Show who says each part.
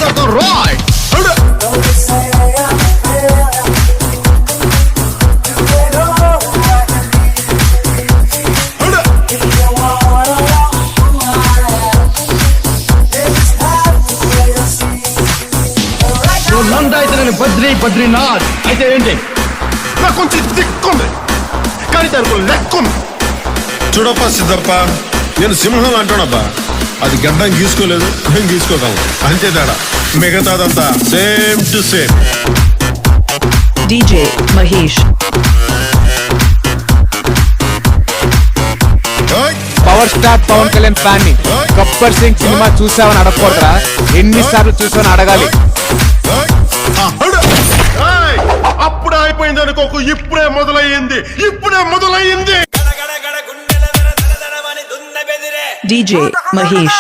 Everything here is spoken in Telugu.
Speaker 1: మాట్లాడతాం రాయ్. నంద అయితే నేను బద్రీనాథ్ అయితే ఏంటి? నాకు కొంచెం దిక్కుంది కానీ దానికి లెక్కుంది.
Speaker 2: చూడప్ప సిద్ధప్ప, నేను సింహం అంటానబ్బా. అది గడ్డం గీసుకోలేదు, మేము గీసుకోగలం అంతే తేడా. మిగతాదంతా same to same.
Speaker 3: DJ Mahesh.
Speaker 4: Power star Pavan Kalyan fan ని గబ్బర్ సింగ్ సినిమా చూసావని అడగకూడదురా, ఎన్నిసార్లు చూసావని అడగాలి.
Speaker 2: అప్పుడే అయిపోయింది అనుకోకు, ఇప్పుడే మొదలయ్యింది.
Speaker 3: DJ Mahesh.